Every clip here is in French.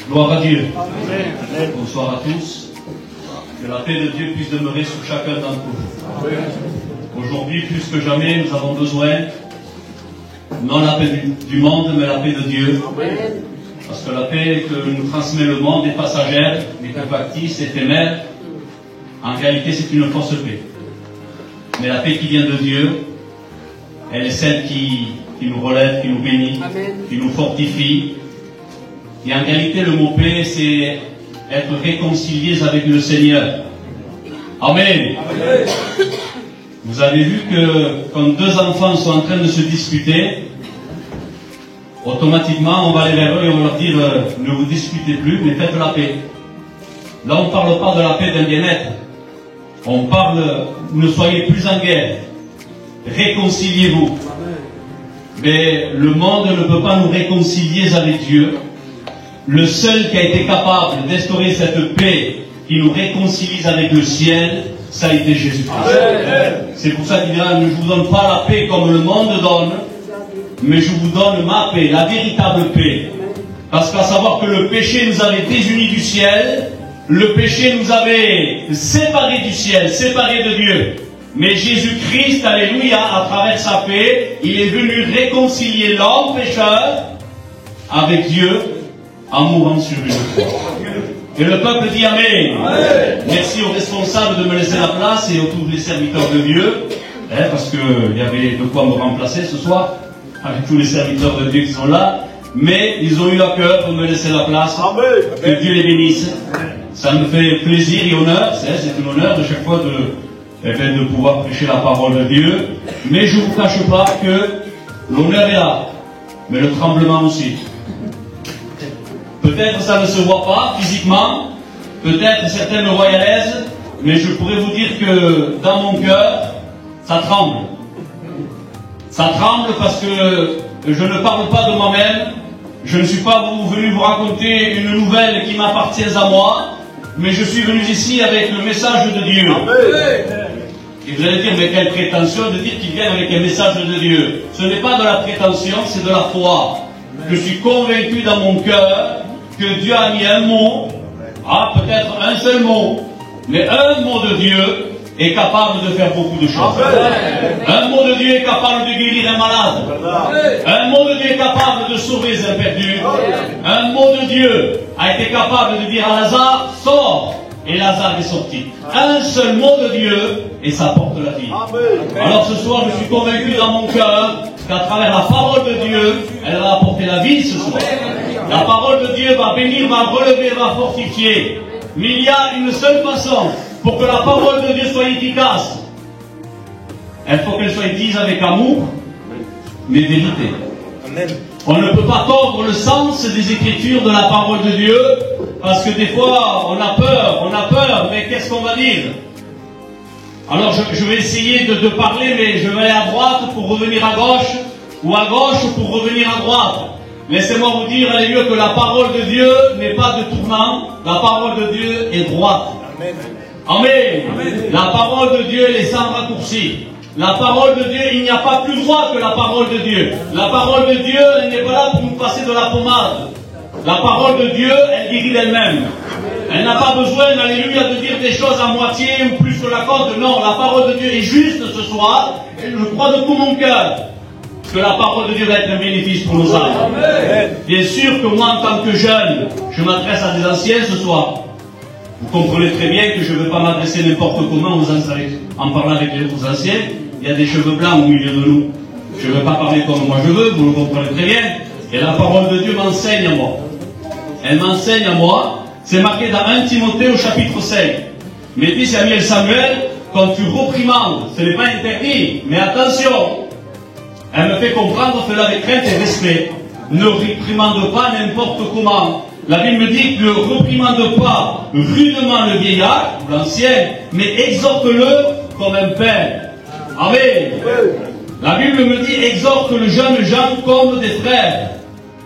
Gloire à Dieu. Amen. Bonsoir à tous. Que la paix de Dieu puisse demeurer sur chacun d'entre vous. Aujourd'hui, plus que jamais, nous avons besoin, non la paix du monde, mais la paix de Dieu. Amen. Parce que la paix que nous transmet le monde est passagère, n'est que factice, éphémère. En réalité, c'est une fausse paix. Mais la paix qui vient de Dieu, elle est celle qui nous relève, qui nous bénit, Amen. Qui nous fortifie. Et en réalité, le mot paix, c'est être réconciliés avec le Seigneur. Amen. Amen. Vous avez vu que quand deux enfants sont en train de se disputer, automatiquement, on va aller vers eux et on va leur dire ne vous disputez plus, mais faites la paix. Là, on ne parle pas de la paix d'un bien-être. On parle, ne soyez plus en guerre. Réconciliez-vous. Mais le monde ne peut pas nous réconcilier avec Dieu. Le seul qui a été capable d'instaurer cette paix qui nous réconcilie avec le ciel, ça a été Jésus-Christ. C'est pour ça qu'il dit, je ne vous donne pas la paix comme le monde donne, mais je vous donne ma paix, la véritable paix. Parce qu'à savoir que le péché nous avait désunis du ciel, le péché nous avait séparés du ciel, séparés de Dieu. Mais Jésus-Christ, alléluia, à travers sa paix, il est venu réconcilier l'homme pécheur avec Dieu en mourant sur une croix. Et le peuple dit Amen. Amen. Merci aux responsables de me laisser la place et aux tous les serviteurs de Dieu, parce qu'il y avait de quoi me remplacer ce soir, avec tous les serviteurs de Dieu qui sont là, mais ils ont eu à cœur de me laisser la place. Amen. Que Dieu les bénisse. Ça me fait plaisir et honneur, c'est un honneur de chaque fois de pouvoir prêcher la parole de Dieu, mais je ne vous cache pas que l'honneur est là, mais le tremblement aussi. Peut-être ça ne se voit pas physiquement, peut-être certains me voient à l'aise, mais je pourrais vous dire que dans mon cœur, ça tremble. Ça tremble parce que je ne parle pas de moi-même, je ne suis pas venu vous raconter une nouvelle qui m'appartient à moi, mais je suis venu ici avec le message de Dieu. Et vous allez dire, mais quelle prétention de dire qu'il vient avec un message de Dieu. Ce n'est pas de la prétention, c'est de la foi. Je suis convaincu dans mon cœur que Dieu a mis un mot, peut-être un seul mot, mais un mot de Dieu est capable de faire beaucoup de choses. Un mot de Dieu est capable de guérir un malade. Un mot de Dieu est capable de sauver un perdu. Un mot de Dieu a été capable de dire à Lazare, sors. Et Lazare est sorti. Un seul mot de Dieu et ça porte la vie. Alors ce soir, je suis convaincu dans mon cœur qu'à travers la parole de Dieu, elle va apporter la vie ce soir. La parole de Dieu va bénir, va relever, va fortifier. Mais il y a une seule façon pour que la parole de Dieu soit efficace. Il faut qu'elle soit dite avec amour, mais vérité. On ne peut pas tordre le sens des Écritures de la parole de Dieu, parce que des fois, on a peur, mais qu'est-ce qu'on va dire? Alors je vais essayer de parler, mais je vais aller à droite pour revenir à gauche, ou à gauche pour revenir à droite. Laissez-moi vous dire, alléluia, que la parole de Dieu n'est pas de tournant, la parole de Dieu est droite. Amen. Amen. Amen. La parole de Dieu, elle est sans raccourci. La parole de Dieu, il n'y a pas plus droit que la parole de Dieu. La parole de Dieu, elle n'est pas là pour nous passer de la pommade. La parole de Dieu, elle guérit d'elle-même. Elle n'a pas besoin, alléluia, de dire des choses à moitié ou plus que la corde. Non, la parole de Dieu est juste ce soir. Et je crois de tout mon cœur que la parole de Dieu va être un bénéfice pour nos âmes. Bien sûr que moi, en tant que jeune, je m'adresse à des anciens ce soir. Vous comprenez très bien que je ne veux pas m'adresser n'importe comment en parlant avec les autres anciens. Il y a des cheveux blancs au milieu de nous. Je ne veux pas parler comme moi je veux, vous le comprenez très bien. Et la parole de Dieu m'enseigne à moi. Elle m'enseigne à moi. C'est marqué dans 1 Timothée au chapitre 5. Mais dit Samuel, quand tu reprimandes, ce n'est pas interdit, mais attention. Elle me fait comprendre cela avec crainte et respect. Ne réprimande pas n'importe comment. La Bible me dit ne reprimande pas rudement le vieillard, ou l'ancien, mais exhorte-le comme un père. Amen. La Bible me dit exhorte le jeune gens comme des frères,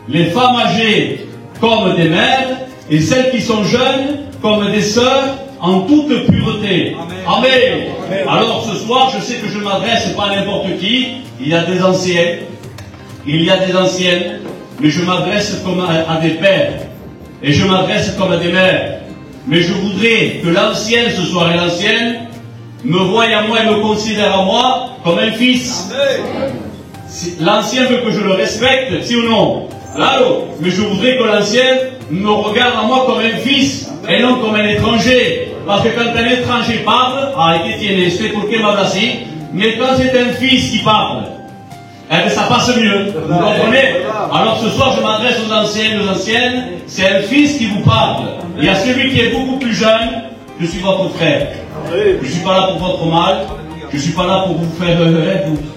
les femmes âgées comme des mères, et celles qui sont jeunes comme des sœurs en toute pureté. Amen. Alors ce soir, je sais que je ne m'adresse pas à n'importe qui. Il y a des anciens, il y a des anciennes, mais je m'adresse comme à des pères. Et je m'adresse comme à des mères. Mais je voudrais que l'ancienne ce soir et l'ancienne me voient à moi et me considèrent à moi comme un fils. L'ancien veut que je le respecte, si ou non? Allô? Mais je voudrais que l'ancien me regarde à moi comme un fils et non comme un étranger. Parce que quand un étranger parle, mais quand c'est un fils qui parle, eh bien, ça passe mieux. Vous comprenez? Alors ce soir, je m'adresse aux anciens et aux anciennes. C'est un fils qui vous parle. Il y a celui qui est beaucoup plus jeune. Je suis votre frère. Je ne suis pas là pour votre mal. Je ne suis pas là pour vous faire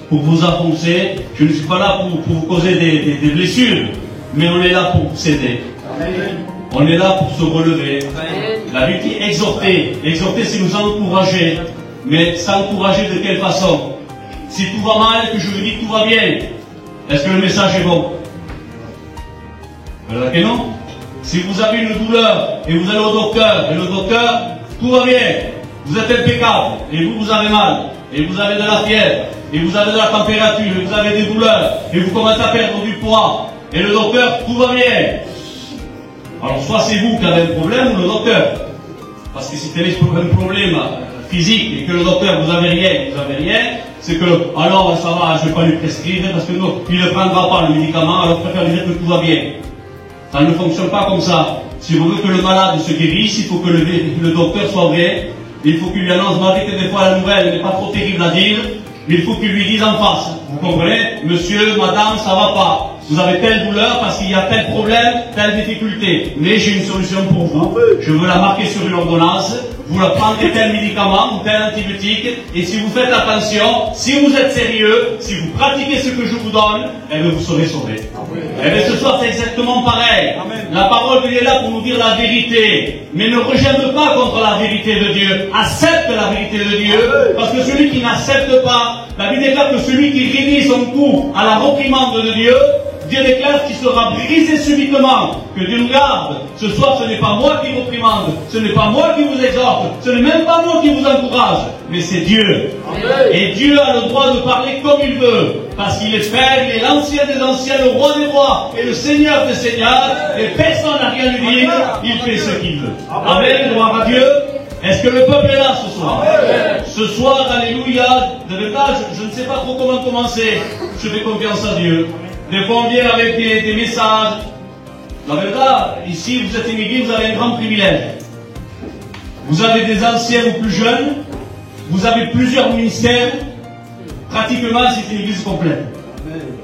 pour vous enfoncer. Je ne suis pas là pour vous causer des blessures. Mais on est là pour vous aider. On est là pour se relever. La Bible dit exhorter. Exhorter, c'est nous encourager. Mais s'encourager de quelle façon? Si tout va mal, que je vous dis que tout va bien, est-ce que le message est bon? Alors que non. Si vous avez une douleur et vous allez au docteur, et le docteur, tout va bien, vous êtes impeccable, et vous avez mal, et vous avez de la fièvre, et vous avez de la température, et vous avez des douleurs, et vous commencez à perdre du poids, et le docteur, tout va bien. Alors soit c'est vous qui avez un problème ou le docteur. Parce que si vous avez un problème physique et que le docteur vous avez rien, c'est que alors ça va, je ne vais pas lui prescrire parce que non, il ne prendra pas le médicament, alors je préfère lui dire que tout va bien. Ça ne fonctionne pas comme ça. Si vous voulez que le malade se guérisse, il faut que le docteur soit vrai, il faut qu'il lui annonce, malgré que des fois la nouvelle n'est pas trop terrible à dire, mais il faut qu'il lui dise en face. Vous comprenez? Monsieur, madame, ça va pas. Vous avez telle douleur parce qu'il y a tel problème, telle difficulté. Mais j'ai une solution pour vous. Je veux la marquer sur une ordonnance. Vous la prendrez tel médicament ou tel antibiotique. Et si vous faites attention, si vous êtes sérieux, si vous pratiquez ce que je vous donne, eh bien vous serez sauvés. Eh bien ce soir c'est exactement pareil. La parole de Dieu est là pour nous dire la vérité. Mais ne rejette pas contre la vérité de Dieu. Accepte la vérité de Dieu. Parce que celui qui n'accepte pas, la Bible déclare que celui qui réduit son cou à la réprimande de Dieu, Dieu déclare qu'il sera brisé subitement. Que Dieu nous garde. Ce soir, ce n'est pas moi qui vous réprimande. Ce n'est pas moi qui vous exhorte. Ce n'est même pas moi qui vous encourage. Mais c'est Dieu. Amen. Et Dieu a le droit de parler comme il veut. Parce qu'il est Père, il est l'ancien des anciens, le roi des rois et le Seigneur des seigneurs. Et personne n'a rien à lui dire. Il fait ce qu'il veut. Amen. Gloire à Dieu. Est-ce que le peuple est là ce soir? Amen. Ce soir, alléluia. De verdad, je ne sais pas trop comment commencer. Je fais confiance à Dieu. Des fois, on vient avec des messages. La vérité, ici, vous êtes une église, vous avez un grand privilège. Vous avez des anciens ou plus jeunes. Vous avez plusieurs ministères. Pratiquement, c'est une église complète.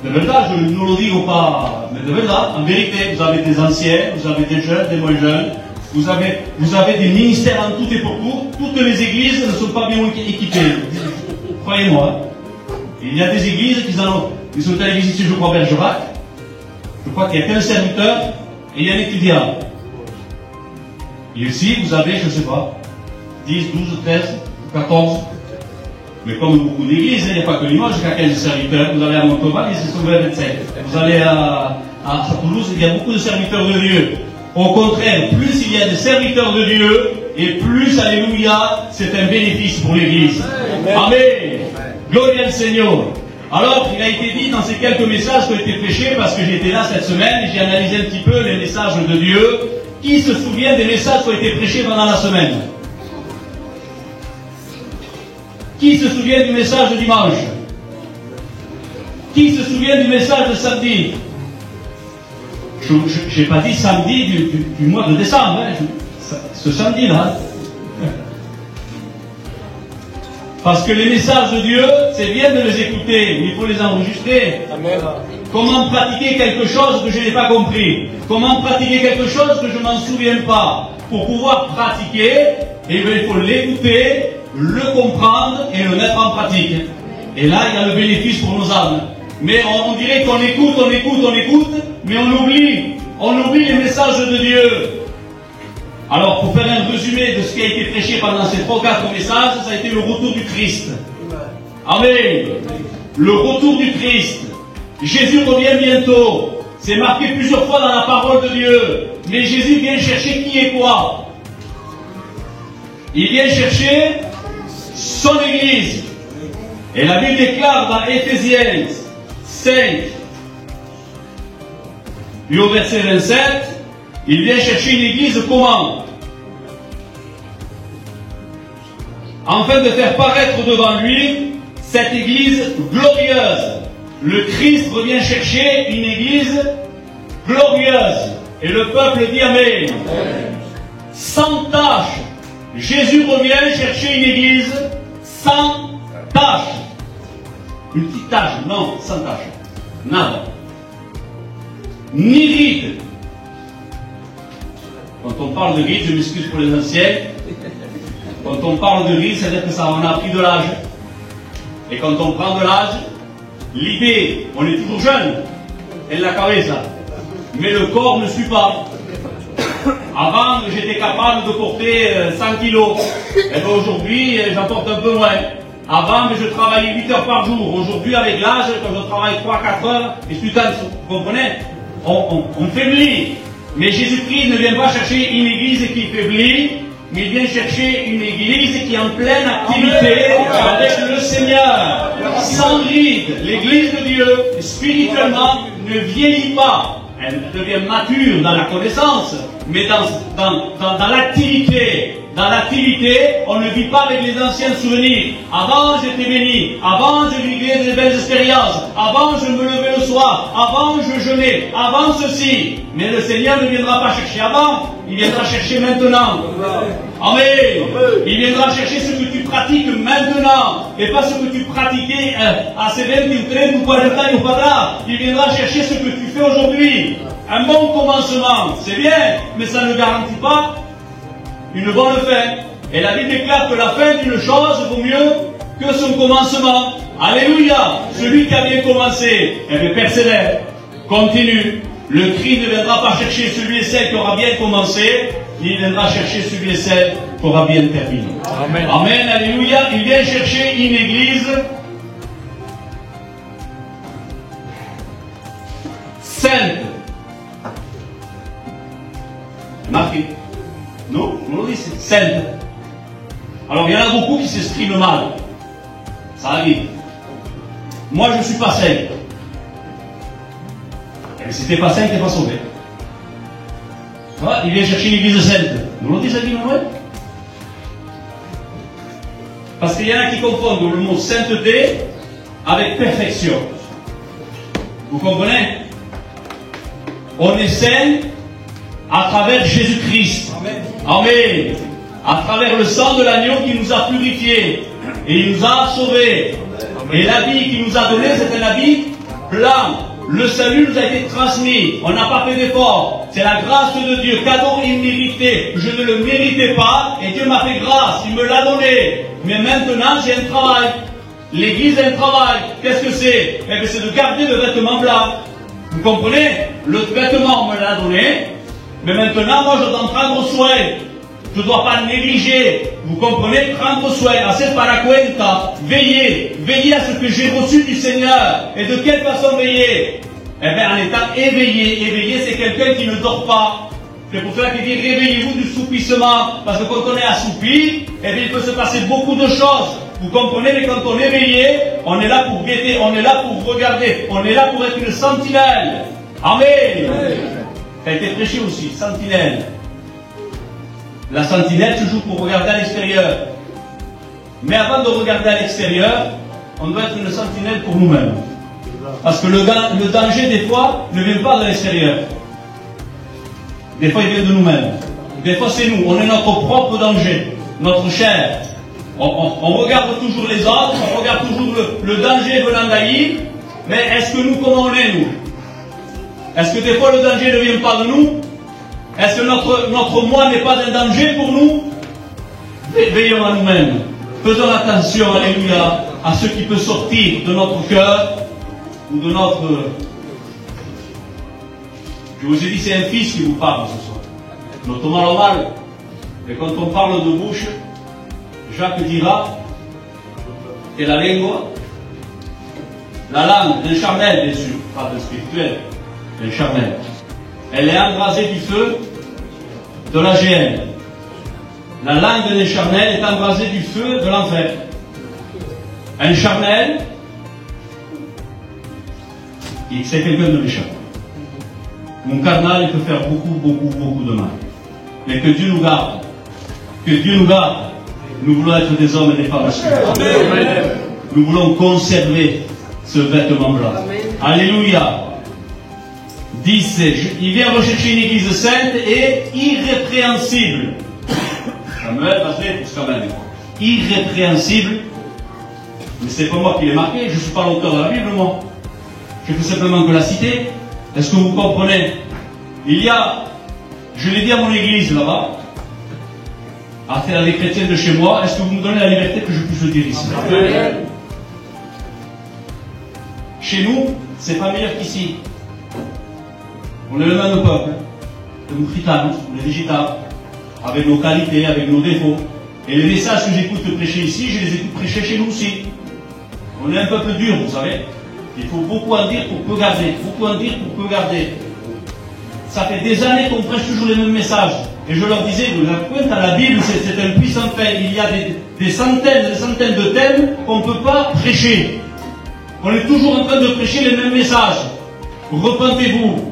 De vérité, je ne le dis pas, mais de vérité, en vérité, vous avez des anciens, vous avez des jeunes, des moins jeunes. Vous avez des ministères en tout et pour tout. Toutes les églises ne sont pas bien équipées. Croyez-moi. Il y a des églises qui sont à l'église ici, je crois, Bergerac. Je crois qu'il y a qu'un serviteur et il y a un étudiant. Et ici, vous avez, je ne sais pas, 10, 12, 13, 14. Mais comme beaucoup d'églises, il n'y a pas que Limoges, il y a 15 serviteurs. Vous allez à Montauban, ils sont 25. Vous allez à Toulouse, il y a beaucoup de serviteurs de Dieu. Au contraire, plus il y a de serviteurs de Dieu, et plus, alléluia, c'est un bénéfice pour l'église. Amen. Gloire au Seigneur. Alors, il a été dit dans ces quelques messages qui ont été prêchés, parce que j'étais là cette semaine, et j'ai analysé un petit peu les messages de Dieu. Qui se souvient des messages qui ont été prêchés pendant la semaine? Qui se souvient du message de dimanche? Qui se souvient du message de samedi? Je n'ai pas dit samedi du mois de décembre, hein, ce samedi-là. Parce que les messages de Dieu, c'est bien de les écouter, mais il faut les enregistrer. Amen. Comment pratiquer quelque chose que je n'ai pas compris? Comment pratiquer quelque chose que je ne m'en souviens pas? Pour pouvoir pratiquer, eh bien, il faut l'écouter, le comprendre et le mettre en pratique. Et là, il y a le bénéfice pour nos âmes. Mais on dirait qu'on écoute, mais on oublie les messages de Dieu. Alors, pour faire un résumé de ce qui a été prêché pendant ces 3 ou 4 messages, ça a été le retour du Christ. Amen. Le retour du Christ. Jésus revient bientôt. C'est marqué plusieurs fois dans la parole de Dieu. Mais Jésus vient chercher qui et quoi? il vient chercher son Église. Et la Bible déclare dans Éphésiens 5, et au verset 27, il vient chercher une Église comment? Afin de faire paraître devant lui cette Église glorieuse. Le Christ revient chercher une Église glorieuse. Et le peuple dit Amen. Sans tache. Jésus revient chercher une Église sans tache. Une petite tache, non, sans tache. Nada. Ni ride. Quand on parle de ride, je m'excuse pour les anciens. Quand on parle de ride, c'est-à-dire que ça, on a pris de l'âge. Et quand on prend de l'âge, l'idée, on est toujours jeune, en la cabeza, mais le corps ne suit pas. Avant, j'étais capable de porter 100 kilos. Et bien aujourd'hui, j'en porte un peu moins. Avant, je travaillais 8 heures par jour. Aujourd'hui, avec l'âge, quand je travaille 3-4 heures, et je suis tard, vous comprenez? On faiblit. Mais Jésus-Christ ne vient pas chercher une église qui faiblit, mais il vient chercher une église qui est en pleine activité avec le Seigneur, sans ride. L'église de Dieu, spirituellement, ne vieillit pas. Elle devient mature dans la connaissance, mais dans l'activité. Dans l'activité, on ne vit pas avec les anciens souvenirs. Avant, j'étais béni. Avant, je vivais des belles expériences. Avant, je me levais le soir. Avant, je jeûnais. Avant, ceci. Mais le Seigneur ne viendra pas chercher avant. Il viendra chercher maintenant. Amen. Il viendra chercher ce que tu pratiques maintenant. Et pas ce que tu pratiquais à 70, 30 ou 40 ans ou pas là. Il viendra chercher ce que tu fais aujourd'hui. Un bon commencement, c'est bien, mais ça ne garantit pas une bonne fin. Et la Bible déclare que la fin d'une chose vaut mieux que son commencement. Alléluia. Celui qui a bien commencé, persévère, continue. Le Christ ne viendra pas chercher celui et celle qui aura bien commencé, il viendra chercher celui et celle qui aura bien terminé. Amen. Amen, alléluia. Il vient chercher une église sainte. Marqué. Non, on dit c'est sainte. Alors il y en a beaucoup qui s'expriment mal. Ça arrive. Moi je ne suis pas saint. Et si tu n'es pas saint, tu n'es pas sauvé. Voilà, il vient chercher une église sainte. Nous l'avons dit ça, Guillaume? Parce qu'il y en a qui confondent le mot sainteté avec perfection. Vous comprenez? On est saint à travers Jésus-Christ. Amen. Amen. À travers le sang de l'agneau qui nous a purifiés. Et il nous a sauvés. Et l'habit qu'il nous a donné, c'est un habit blanc. Le salut nous a été transmis. On n'a pas fait d'effort. C'est la grâce de Dieu. Cadeau immérité. Je ne le méritais pas. Et Dieu m'a fait grâce. Il me l'a donné. Mais maintenant, j'ai un travail. L'église a un travail. Qu'est-ce que c'est? Eh bien, c'est de garder le vêtement blanc. Vous comprenez? Le vêtement, on me l'a donné. Mais maintenant, moi, je dois en prendre soin. Je ne dois pas négliger. Vous comprenez? Prendre soin. Hacer para cuenta. Veiller. Veiller à ce que j'ai reçu du Seigneur. Et de quelle façon veiller? Eh bien, en étant éveillé. Éveillé, c'est quelqu'un qui ne dort pas. C'est pour cela qu'il dit réveillez-vous du soupissement. Parce que quand on est assoupi, eh bien, il peut se passer beaucoup de choses. Vous comprenez? Mais quand on est éveillé, on est là pour guetter, on est là pour regarder, on est là pour être une sentinelle. Amen. Ça a été prêché aussi, sentinelle. La sentinelle, toujours pour regarder à l'extérieur. Mais avant de regarder à l'extérieur, on doit être une sentinelle pour nous-mêmes. Parce que le danger, des fois, ne vient pas de l'extérieur. Des fois, il vient de nous-mêmes. Des fois, c'est nous. On est notre propre danger, notre chair. On regarde toujours les autres, on regarde toujours le danger venant d'ailleurs. Mais est-ce que nous, comment on est, nous? Est-ce que des fois, le danger ne vient pas de nous? Est-ce que notre moi n'est pas un danger pour nous? Veillons à nous-mêmes. Faisons attention, alléluia, à ce qui peut sortir de notre cœur ou de notre... Je vous ai dit, c'est un fils qui vous parle ce soir. Notre mal. Et quand on parle de bouche, Jacques dira que la langue d'un charnel, bien sûr, pas d'un spirituel, d'un charnel. Elle est embrasée du feu de la géhenne. La langue des charnels est embrasée du feu de l'enfer. Un charnel, c'est quelqu'un de méchant. Mon carnal, il peut faire beaucoup de mal. Mais que Dieu nous garde. Que Dieu nous garde. Nous voulons être des hommes et des femmes. Amen. Nous voulons conserver ce vêtement blanc. Alléluia. 10. Il vient rechercher une église sainte et irrépréhensible. Samuel va se dire quand même. Irrépréhensible. Mais c'est pas moi qui l'ai marqué. Je ne suis pas l'auteur de la Bible, moi. Je fais simplement que la citer. Est-ce que vous comprenez? Il y a, je l'ai dit à mon église là-bas, à faire des chrétiens de chez moi, est-ce que vous me donnez la liberté que je puisse le dire ici? Amen. Chez nous, c'est pas meilleur qu'ici. On est le même peuple, nous chrétiens, on est végétables, avec nos qualités, avec nos défauts. Et les messages que j'écoute prêcher ici, je les écoute prêcher chez nous aussi. On est un peuple dur, vous savez. Il faut beaucoup en dire pour peu garder. Beaucoup en dire pour peu garder. Ça fait des années qu'on prêche toujours les mêmes messages. Et je leur disais, vous la pointe à la Bible, c'est un puissant fait. Il y a des centaines de thèmes qu'on ne peut pas prêcher. On est toujours en train de prêcher les mêmes messages. Repentez-vous.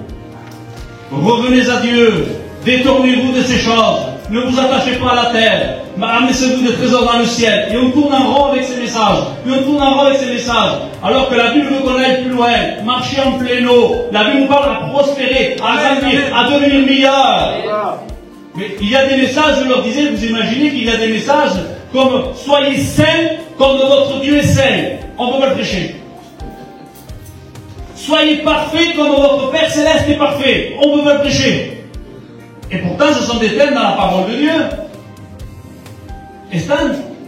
Revenez à Dieu. Détournez-vous de ces choses. Ne vous attachez pas à la terre. Mais amassez-vous des trésors dans le ciel. Et on tourne en rond avec ces messages. Alors que la Bible veut qu'on aille plus loin. Marcher en plein eau. La Bible nous parle à prospérer, à grandir, à devenir meilleur. Mais il y a des messages, je leur disais, vous imaginez qu'il y a des messages comme soyez saints comme votre Dieu est saint. On ne peut pas le prêcher. Soyez parfaits comme votre Père Céleste est parfait. On ne peut pas le prêcher. Et pourtant, ce sont des thèmes dans la parole de Dieu. Et ça,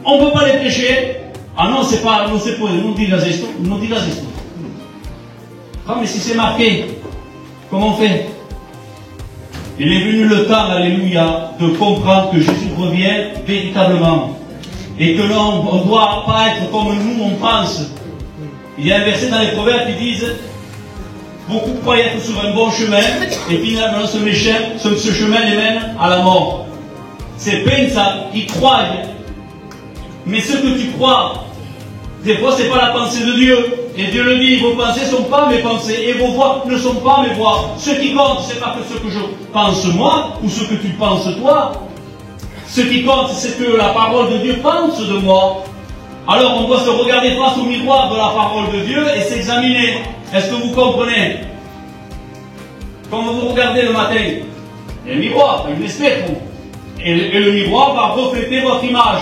on ne peut pas les prêcher. Ah non, c'est pas, non c'est pas, non dit la gesto. Ah, mais si c'est marqué, comment on fait? Il est venu le temps, alléluia, de comprendre que Jésus revient véritablement. Et que l'on ne doit pas être comme nous, on pense. Il y a un verset dans les Proverbes qui disent beaucoup croient être sur un bon chemin, et finalement ce chemin les mène à la mort. C'est pensa, ils croient. Mais ce que tu crois, des fois c'est pas la pensée de Dieu. Et Dieu le dit, vos pensées ne sont pas mes pensées, et vos voix ne sont pas mes voix. Ce qui compte, c'est pas que ce que je pense moi, ou ce que tu penses toi. Ce qui compte, c'est que la parole de Dieu pense de moi. Alors on doit se regarder face au miroir de la parole de Dieu et s'examiner. Est-ce que vous comprenez? Quand vous regardez le matin, il y a un miroir, un espèce. Et le miroir va refléter votre image.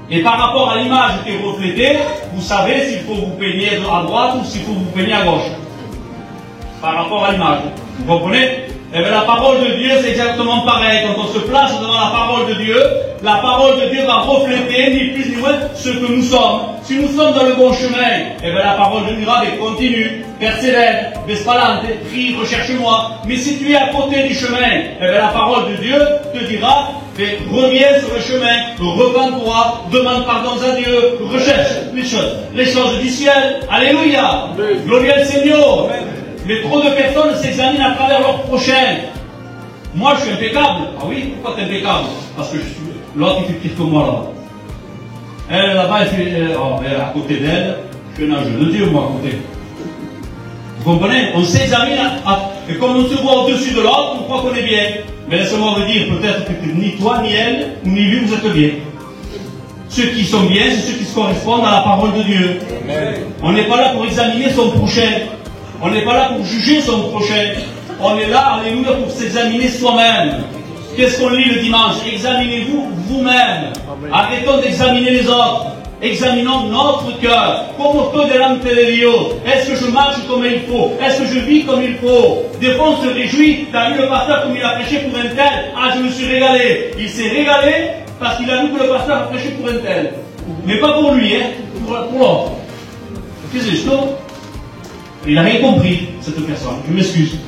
Et par rapport à l'image qui est reflétée, vous savez s'il faut vous peigner à droite ou s'il faut vous peigner à gauche. Par rapport à l'image. Vous comprenez? Eh bien, la parole de Dieu, c'est exactement pareil. Quand on se place devant la parole de Dieu, la parole de Dieu va refléter, ni plus ni moins, ce que nous sommes. Si nous sommes dans le bon chemin, eh bien, la parole de Dieu dira, mais continue, persévère, vespalante, prie, recherche-moi. Mais si tu es à côté du chemin, eh bien, la parole de Dieu te dira, mais reviens sur le chemin, repens-toi, demande pardon à Dieu, recherche les choses du ciel. Alléluia. Gloire au Seigneur. Amen. Mais trop de personnes s'examinent à travers leur prochain. Moi, je suis impeccable. Ah oui, pourquoi tu es impeccable? Parce que l'autre, il fait pire que moi, là. Elle, là-bas, elle fait... à côté d'elle, je suis un ange de Dieu, moi, à côté. Vous comprenez? On s'examine, et comme on se voit au-dessus de l'autre, on croit qu'on est bien. Mais laissez-moi vous dire, peut-être que ni toi, ni elle, ni lui, vous êtes bien. Ceux qui sont bien, c'est ceux qui se correspondent à la parole de Dieu. Amen. On n'est pas là pour examiner son prochain. On n'est pas là pour juger son prochain. On est là, alléluia, pour s'examiner soi-même. Qu'est-ce qu'on lit le dimanche? Examinez-vous vous-même. Arrêtons d'examiner les autres. Examinons notre cœur. Como estoy delante de Dios. Est-ce que je marche comme il faut? Est-ce que je vis comme il faut? Des fois on se réjouit. T'as vu le pasteur comme il a prêché pour un tel? Ah, je me suis régalé. Il s'est régalé parce qu'il a vu que le pasteur a prêché pour un tel. Mais pas pour lui, hein, pour l'autre. Qu'est-ce que c'est ça? Il n'a rien compris, cette personne. Je m'excuse.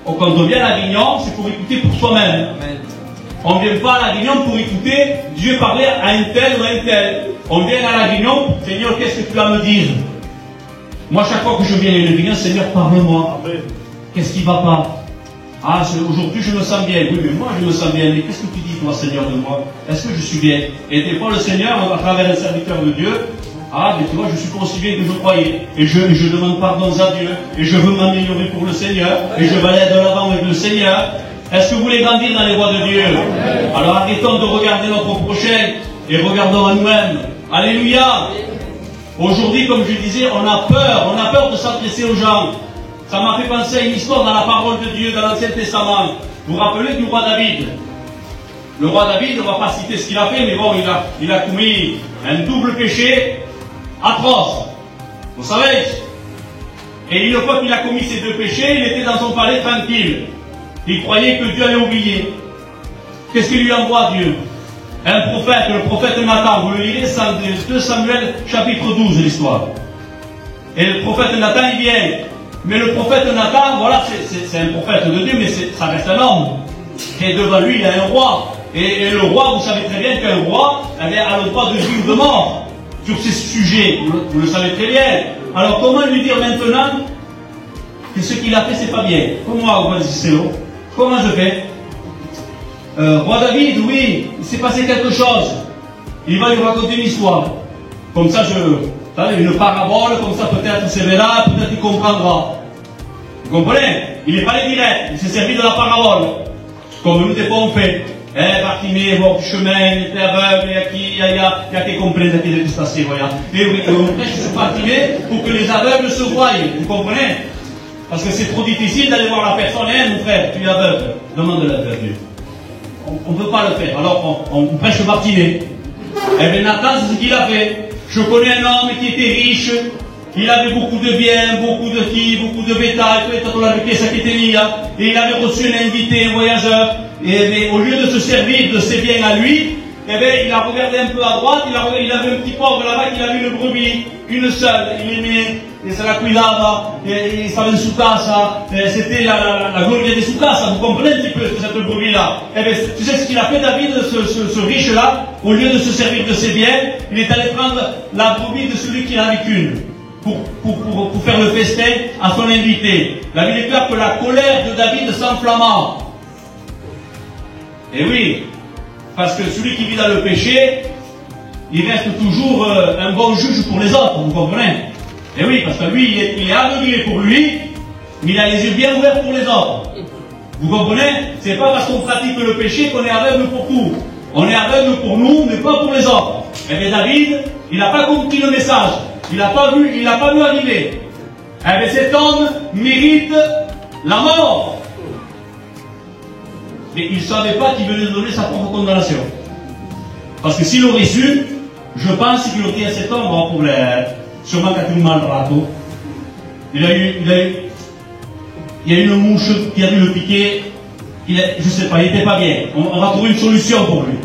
Quand on vient à l'Avignon, c'est pour écouter pour soi-même. On ne vient pas à l'Avignon pour écouter Dieu parler à un tel ou à un tel. On vient à l'Avignon, Seigneur, qu'est-ce que tu vas me dire? Moi, chaque fois que je viens à l'Avignon, Seigneur, parle-moi. Qu'est-ce qui ne va pas? Ah, aujourd'hui je me sens bien. Oui, mais moi je me sens bien. Mais qu'est-ce que tu dis, toi, Seigneur, de moi? Est-ce que je suis bien? Et des fois, le Seigneur, à travers un serviteur de Dieu, ah, mais tu vois, je suis pas aussi bien que je croyais. Et je demande pardon à Dieu. Et je veux m'améliorer pour le Seigneur. Et je vais aller de l'avant avec le Seigneur. Est-ce que vous voulez grandir dans les voies de Dieu? Alors arrêtons de regarder notre prochain et regardons à nous-mêmes. Alléluia. Aujourd'hui, comme je disais, on a peur de s'adresser aux gens. Ça m'a fait penser à une histoire dans la parole de Dieu, dans l'Ancien Testament. Vous vous rappelez du roi David? Le roi David, on ne va pas citer ce qu'il a fait, mais bon, il a commis un double péché atroce. Vous savez? Et une fois qu'il a commis ces deux péchés, il était dans son palais tranquille. Il croyait que Dieu allait oublier. Qu'est-ce qu'il lui envoie, Dieu? Un prophète, le prophète Nathan. Vous le lirez, 2 Samuel, chapitre 12, l'histoire. Et le prophète Nathan, il vient. Mais le prophète Nathan, voilà, c'est un prophète de Dieu, mais ça reste un homme. Et devant lui, il y a un roi. Et le roi, vous savez très bien qu'un roi a le droit de vie ou de mort sur ces sujets. Vous le savez très bien. Alors comment lui dire maintenant que ce qu'il a fait, c'est pas bien? Comment Comment je fais? Roi David, oui, il s'est passé quelque chose. Il va lui raconter une histoire. Comme ça, une parabole, comme ça peut-être il se verra, peut-être il comprendra. Vous comprenez? Il n'est pas allé direct, il s'est servi de la parabole. Comme nous, des fois, on fait. Bartimée, bon chemin, il était aveugle, il y a qui comprennent ce qui se passe, voilà. Et oui, on prêche sur Bartimée pour que les aveugles se voient. Vous comprenez? Parce que c'est trop difficile d'aller voir la personne, hein, mon frère, tu es aveugle. Demande-le à Dieu. On ne peut pas le faire. Alors on prêche Bartimée. Eh bien Nathan, c'est ce qu'il a fait. Je connais un homme qui était riche, il avait beaucoup de biens, beaucoup de filles, beaucoup de bétail, et il avait reçu un invité, un voyageur, et au lieu de se servir de ses biens à lui, eh bien, il a regardé un peu à droite, il avait un petit pauvre là-bas, il avait une brebis, une seule, il aimait, et ça la cuidava, et il savait sous casa, c'était la gloria de sous casa, vous comprenez un petit peu cette brebis-là. Eh bien, tu sais ce qu'il a fait, David, ce riche-là, au lieu de se servir de ses biens, il est allé prendre la brebis de celui qui n'en avait qu'une, pour faire le festin à son invité. La Bible déclare que la colère de David s'enflamma. Et oui, parce que celui qui vit dans le péché, il reste toujours un bon juge pour les autres, vous comprenez? Et oui, parce que lui, il est aveuglé pour lui, mais il a les yeux bien ouverts pour les autres. Vous comprenez? C'est pas parce qu'on pratique le péché qu'on est aveugle pour tout. On est aveugle pour nous, mais pas pour les autres. Et bien David, il n'a pas compris le message. Il n'a pas vu arriver. Eh bien cet homme mérite la mort. Mais il ne savait pas qu'il venait de donner sa propre condamnation. Parce que s'il aurait su, je pense qu'il aurait dit à cet homme, bon, pour sûrement quand il mal rato, il y a une mouche qui a dû le piquer, je ne sais pas, il n'était pas bien. On va trouver une solution pour lui.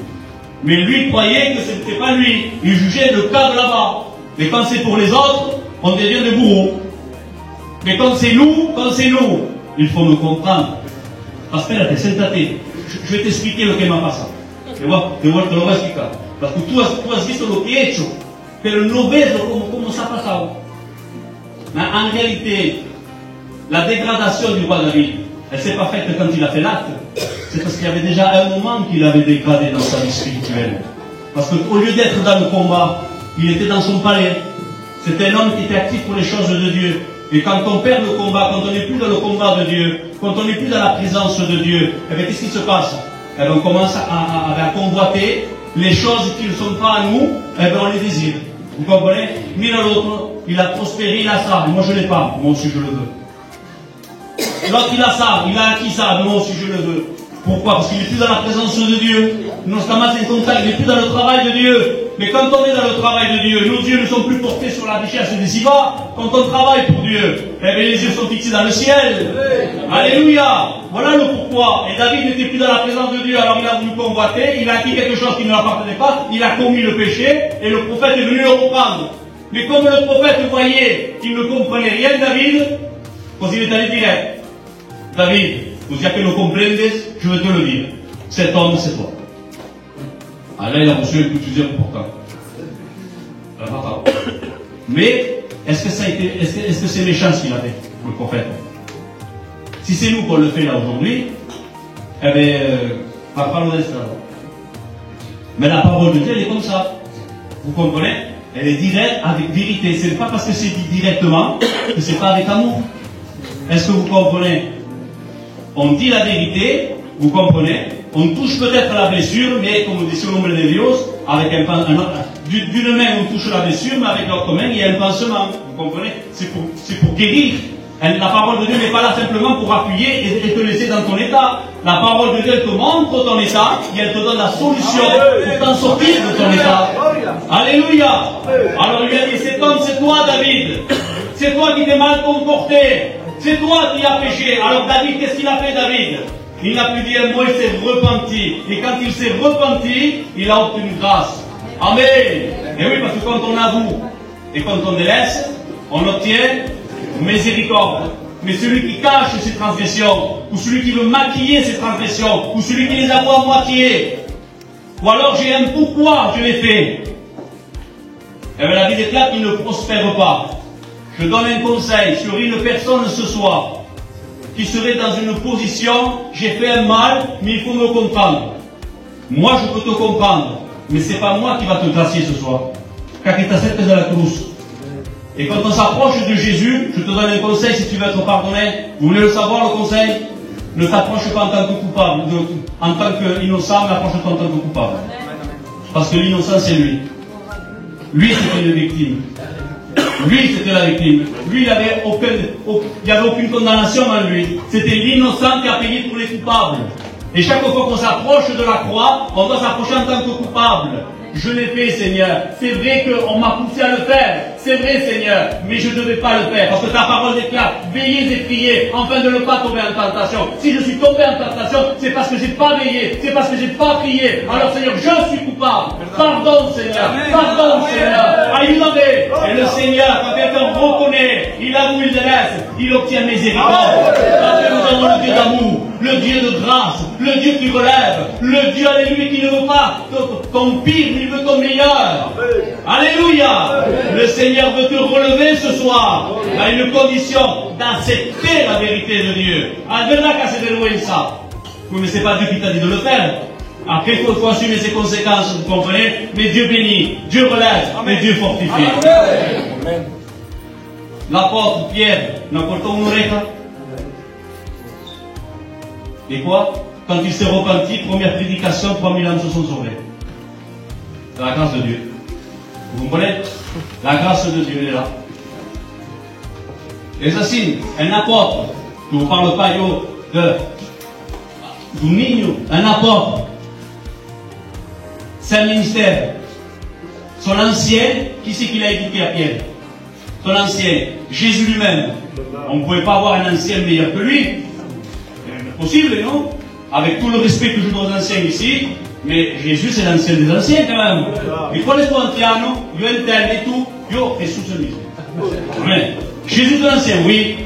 Mais lui croyait que ce n'était pas lui. Il jugeait le cas de là-bas. Mais quand c'est pour les autres, on devient des bourreaux. Mais quand c'est nous, il faut nous comprendre. Aspetta, sentate, je vais t'expliquer lo che mi ha passato. Te lo voy a explicar. Parce que tu has visto lo que he hecho, pero no ves cómo se ha pasado. Mais en réalité, la dégradation du roi David, elle ne s'est pas faite quand il a fait l'acte. C'est parce qu'il y avait déjà un moment qu'il avait dégradé dans sa vie spirituelle. Parce qu'au lieu d'être dans le combat, il était dans son palais. C'était un homme qui était actif pour les choses de Dieu. Et quand on perd le combat, quand on n'est plus dans le combat de Dieu, quand on n'est plus dans la présence de Dieu, eh bien, qu'est-ce qui se passe? Eh bien, on commence à convoiter les choses qui ne sont pas à nous, eh bien, on les désire. Vous comprenez? Mira l'autre, il a prospéré, il a ça, moi je ne l'ai pas, moi aussi je le veux. L'autre il a ça, il a acquis ça, moi aussi je le veux. Pourquoi? Parce qu'il n'est plus dans la présence de Dieu. Nous sommes en contact, il n'est plus dans le travail de Dieu. Mais quand on est dans le travail de Dieu, nos yeux ne sont plus portés sur la richesse des ici-bas. Quand on travaille pour Dieu, eh bien, les yeux sont fixés dans le ciel. Alléluia. Voilà le pourquoi. Et David n'était plus dans la présence de Dieu, alors il a voulu convoiter, il a acquis quelque chose qui ne l'appartenait pas, il a commis le péché, et le prophète est venu le reprendre. Mais comme le prophète voyait qu'il ne comprenait rien, David, quand il est allé direct, David, ya que lo comprendes, je vais te le dire. Cet homme, c'est toi. Ah là, il a reçu un coup de fusil important. Mais, est-ce que c'est méchant ce qu'il a fait, le prophète? Si c'est nous qu'on le fait là aujourd'hui, eh bien, on va pas le reste là. Mais la parole de Dieu, elle est comme ça. Vous comprenez? Elle est directe avec vérité. Ce n'est pas parce que c'est dit directement que ce n'est pas avec amour. Est-ce que vous comprenez? On dit la vérité, vous comprenez? On touche peut-être la blessure, mais comme dit sur le nombre de Dios, avec d'une main on touche la blessure, mais avec l'autre main il y a un pansement. Vous comprenez? C'est pour guérir. La parole de Dieu n'est pas là simplement pour appuyer et te laisser dans ton état. La parole de Dieu te montre ton état et elle te donne la solution pour t'en sortir de ton état. Alléluia. Alors il a dit, c'est toi David. C'est toi qui t'es mal comporté. C'est toi qui as péché. Alors David, qu'est-ce qu'il a fait David? Il n'a plus dit un mot, il s'est repenti. Et quand il s'est repenti, il a obtenu grâce. Amen. Et oui, parce que quand on avoue et quand on délaisse, on obtient miséricorde. Mais celui qui cache ses transgressions, ou celui qui veut maquiller ses transgressions, ou celui qui les avoue à moitié, ou alors j'ai un pourquoi je l'ai fait, et bien la Bible déclare qu'il ne prospère pas. Je donne un conseil sur une personne ce soir qui serait dans une position, j'ai fait un mal, mais il faut me comprendre. Moi, je peux te comprendre, mais ce n'est pas moi qui va te gracier ce soir. Car il t'accepte de la cruz. Et quand on s'approche de Jésus, je te donne un conseil si tu veux être pardonné. Vous voulez le savoir, le conseil? Ne t'approche pas en tant que coupable, en tant qu'innocent, mais approche-toi en tant que coupable. Parce que l'innocent, c'est lui. Lui, c'était une victime. Lui, c'était la victime. Lui, il n'y avait aucune condamnation en lui. C'était l'innocent qui a payé pour les coupables. Et chaque fois qu'on s'approche de la croix, on doit s'approcher en tant que coupable. Je l'ai fait, Seigneur. C'est vrai qu'on m'a poussé à le faire. C'est vrai, Seigneur. Mais je ne devais pas le faire. Parce que ta parole déclare, veillez et priez, afin de ne pas tomber en tentation. Si je suis tombé en tentation, c'est parce que je n'ai pas veillé. C'est parce que je n'ai pas prié. Alors, Seigneur, je suis coupable. Pardon, Seigneur. Pardon, Seigneur. Ayúdame. Et le Seigneur, quand quelqu'un reconnaît, il avoue, il délaisse, il obtient miséricorde. Parce que nous avons le Dieu d'amour, le Dieu de grâce, le Dieu qui relève, le Dieu, alléluia, qui ne veut pas ton pire, mais il veut ton meilleur. Alléluia. Le Seigneur veut te relever ce soir à une condition d'accepter la vérité de Dieu. Mais ce n'est pas Dieu qui t'a dit de le faire. Après, il faut assumer ses conséquences, vous comprenez? Mais Dieu bénit, Dieu relève, mais Dieu fortifie. Amen. L'apôtre Pierre n'a pas une oreille. Et quoi? Quand il s'est repenti, première prédication, 3000 âmes se sont sauvées. C'est la grâce de Dieu. Vous comprenez? La grâce de Dieu est là. Et ceci, un apôtre, je ne vous parle pas du niño, un apôtre, c'est un ministère. Son ancien, qui c'est qui l'a éduqué à Pierre? Son ancien, Jésus lui-même. On ne pouvait pas avoir un ancien meilleur que lui. C'est possible, non? Avec tout le respect que je dois aux anciens ici, mais Jésus c'est l'ancien des anciens quand même. Et quand les anziano, io intendo et tout, io Gesù mismo. Amen. Jésus c'est l'ancien, oui.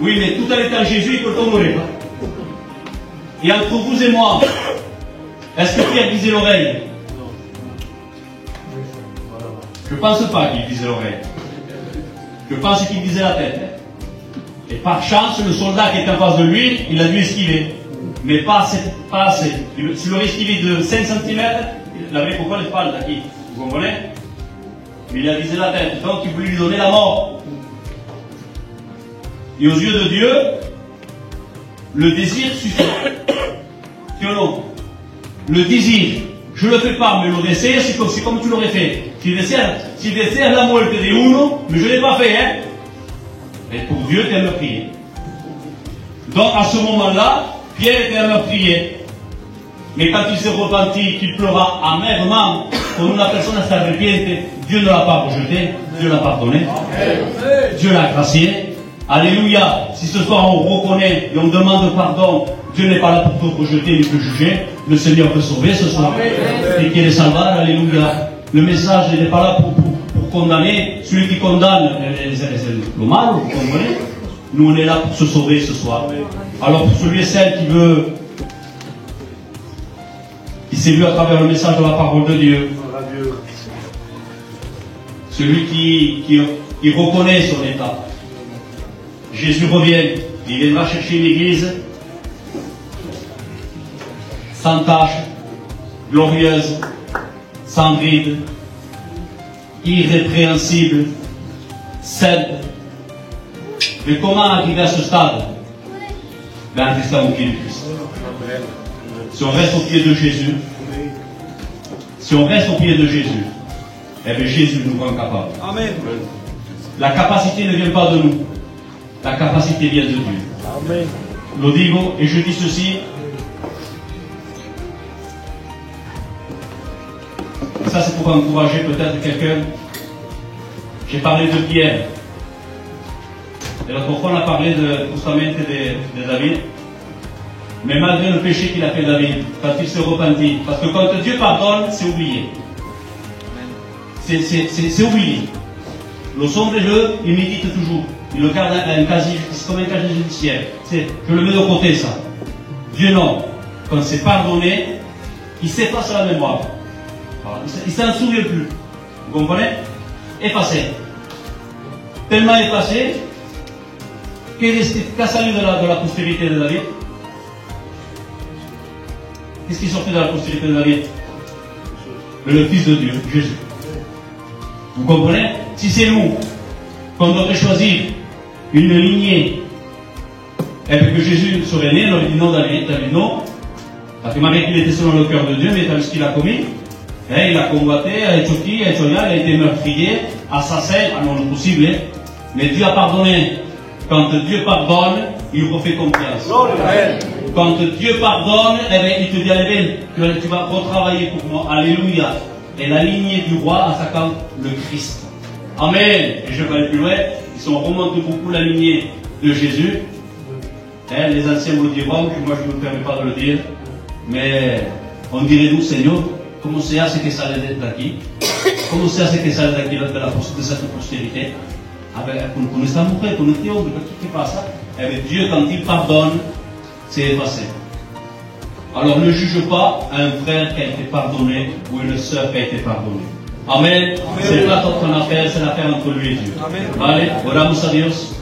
Oui, mais tout en étant Jésus, il peut tomber. Et entre vous et moi, est-ce que Pierre disait l'oreille? Je ne pense pas qu'il disait l'oreille. Je pense qu'il disait la tête. Et par chance, le soldat qui était en face de lui, il a dû esquiver. Mais pas assez. S'il aurait esquivé de 5 cm, il avait pourquoi l'espalde là, vous comprenez? Mais il a visé la tête, donc il voulait lui donner la mort. Et aux yeux de Dieu, le désir suffit. C'est ou non? Le désir, je ne le fais pas, mais le désir, c'est comme tu l'aurais fait. Si désir la muerte de uno, mais je ne l'ai pas fait, hein? Et pour Dieu, tu aimes prier. Donc à ce moment-là, Pierre était un meurtrier. Mais quand il s'est repenti, qu'il pleura amèrement, quand la personne s'arrepiente, Dieu ne l'a pas rejeté, Dieu l'a pardonné. Dieu l'a gracié. Alléluia. Si ce soir on reconnaît et on demande pardon, Dieu n'est pas là pour te rejeter ni te juger. Le Seigneur peut sauver ce soir. Et qu'il est salvar. Alléluia. Le message n'est pas là pour condamner. Celui qui condamne, c'est le mal, vous comprenez? Nous on est là pour se sauver ce soir. Alors pour celui et celle qui s'est vu à travers le message de la parole de Dieu, celui qui reconnaît son état, Jésus revient. Il viendra chercher une église sans tache, glorieuse, sans ride, irrépréhensible, sainte. Mais comment arriver à ce stade? En restant au pied du Christ. Si on reste au pied de Jésus, si on reste au pied de Jésus, eh bien Jésus nous rend capables. Amen. La capacité ne vient pas de nous. La capacité vient de Dieu. Amen. Lo digo, et je dis ceci. Et ça, c'est pour encourager peut-être quelqu'un. J'ai parlé de Pierre. Et l'autre fois, on a parlé justamente de David. Mais malgré le péché qu'il a fait David, quand il se repentit, parce que quand Dieu pardonne, c'est oublié. C'est oublié. Le sombre-jeu, il médite toujours. Il le garde un casier, c'est comme un casier judiciaire. Je le mets de côté, ça. Dieu non. Quand c'est pardonné, il s'efface la mémoire. Voilà. Il ne s'en souvient plus. Vous comprenez? Effacé. Tellement effacé, qu'a salué de la postérité de David? Qu'est-ce qui sortait de la postérité de David? Le Fils de Dieu, Jésus. Vous comprenez? Si c'est nous qu'on devrait choisir une lignée, et que Jésus serait né, on aurait dit non David non. Parce que malgré qu'il était selon le cœur de Dieu, mais t'as vu ce qu'il a commis? Il a combattu, a Éthiopie, il a été meurtrier, assassin, alors le possible. Mais Dieu a pardonné. Quand Dieu pardonne, il refait confiance. Quand Dieu pardonne, eh bien, il te dit, allez, tu vas retravailler pour moi. Alléluia. Et la lignée du roi en sacant le Christ. Amen. Et je vais aller plus loin. Ils ont remonté beaucoup la lignée de Jésus. Les anciens vous le diront, que moi je ne me permets pas de le dire. Mais on dirait nous, Seigneur, comment c'est à ce que ça allait être aquí? Comment c'est à ce que ça allait être de cette postérité? Con esta mujer, con este hombre, ¿qué pasa? Eh bien, Dieu, quand il pardonne, c'est effacé. Alors ne juge pas un frère qui a été pardonné ou une sœur qui a été pardonnée. Amen. C'est pas ton affaire, c'est l'affaire entre lui et Dieu. Amen. Vale, oramos a Dios.